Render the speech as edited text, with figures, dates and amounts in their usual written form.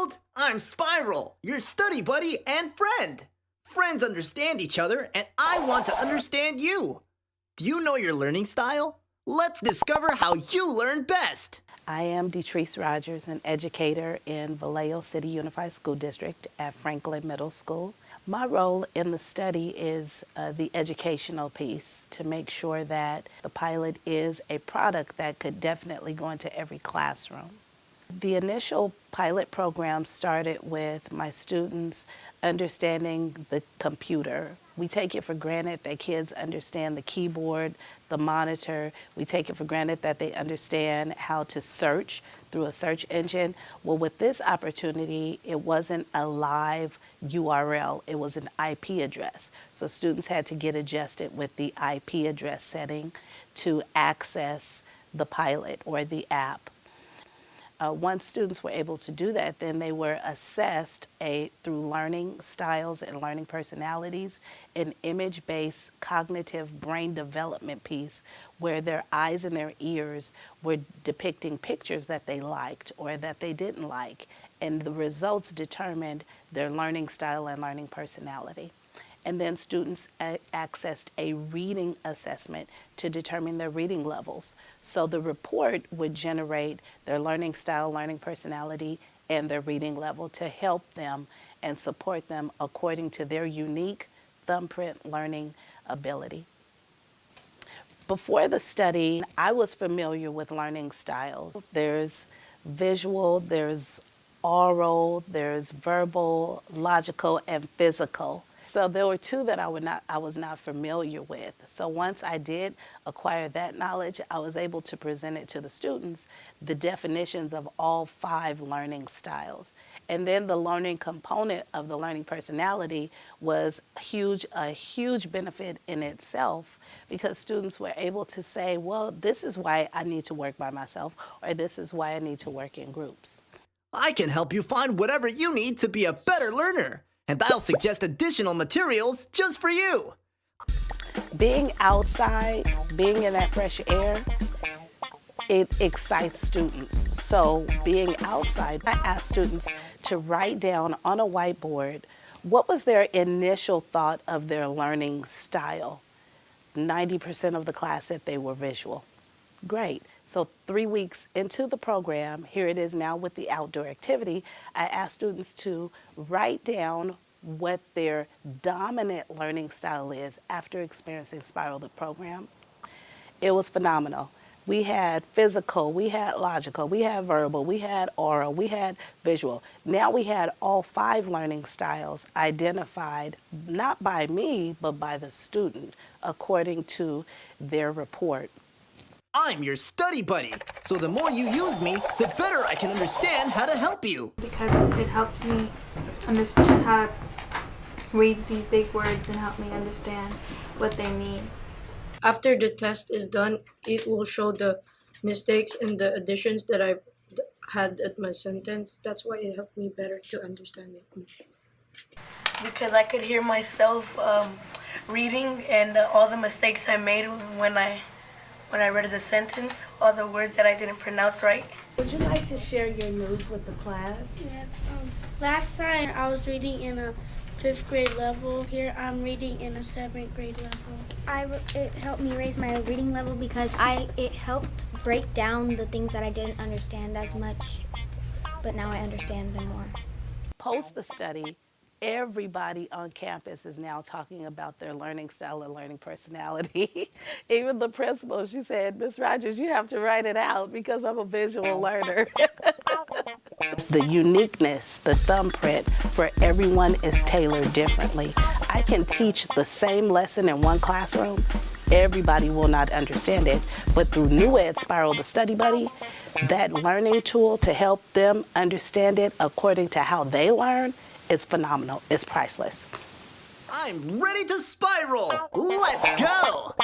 world! I'm Spiral, your study buddy and friend. Friends understand each other, and I want to understand you. Do you know your learning style? Let's discover how you learn best. I am DeTrice Rogers, an educator in Vallejo City Unified School District at Franklin Middle School. My role in the study is the educational piece to make sure that the pilot is a product that could definitely go into every classroom. The initial pilot program started with my students understanding the computer. We take it for granted that kids understand the keyboard, the monitor. We take it for granted that they understand how to search through a search engine. Well, with this opportunity, it wasn't a live URL, it was an IP address. So students had to get adjusted with the IP address setting to access the pilot or the app. Once students were able to do that, then they were assessed through learning styles and learning personalities, an image-based cognitive brain development piece where their eyes and their ears were depicting pictures that they liked or that they didn't like, and the results determined their learning style and learning personality. And then students accessed a reading assessment to determine their reading levels. So the report would generate their learning style, learning personality, and their reading level to help them and support them according to their unique thumbprint learning ability. Before the study, I was familiar with learning styles. There's visual, there's oral, there's verbal, logical, and physical. So there were two that I was not familiar with. So once I did acquire that knowledge, I was able to present it to the students, the definitions of all 5 learning styles. And then the learning component of the learning personality was a huge benefit in itself, because students were able to say, well, this is why I need to work by myself, or this is why I need to work in groups. I can help you find whatever you need to be a better learner. And I'll suggest additional materials just for you. Being outside, being in that fresh air, it excites students. So being outside, I asked students to write down on a whiteboard what was their initial thought of their learning style. 90% of the class said they were visual. Great. So 3 weeks into the program, here it is now with the outdoor activity, I asked students to write down what their dominant learning style is after experiencing Spiral the program. It was phenomenal. We had physical, we had logical, we had verbal, we had oral, we had visual. Now we had all 5 learning styles identified, not by me, but by the student, according to their report. I'm your study buddy, so the more you use me, the better I can understand how to help you. Because it helps me understand how to read these big words and help me understand what they mean. After the test is done, it will show the mistakes and the additions that I've had at my sentence. That's why it helped me better to understand it. Because I could hear myself reading and all the mistakes I made when I read the sentence, all the words that I didn't pronounce right. Would you like to share your news with the class? Yes. Last time I was reading in a 5th grade level. Here I'm reading in a 7th grade level. It helped me raise my reading level because it helped break down the things that I didn't understand as much, but now I understand them more. Post the study, everybody on campus is now talking about their learning style and learning personality. Even the principal, she said, Ms. Rogers, you have to write it out because I'm a visual learner. The uniqueness, the thumbprint for everyone is tailored differently. I can teach the same lesson in one classroom. Everybody will not understand it, but through NuuED's Spiral the Study Buddy, that learning tool to help them understand it according to how they learn, it's phenomenal. It's priceless. I'm ready to spiral. Let's go.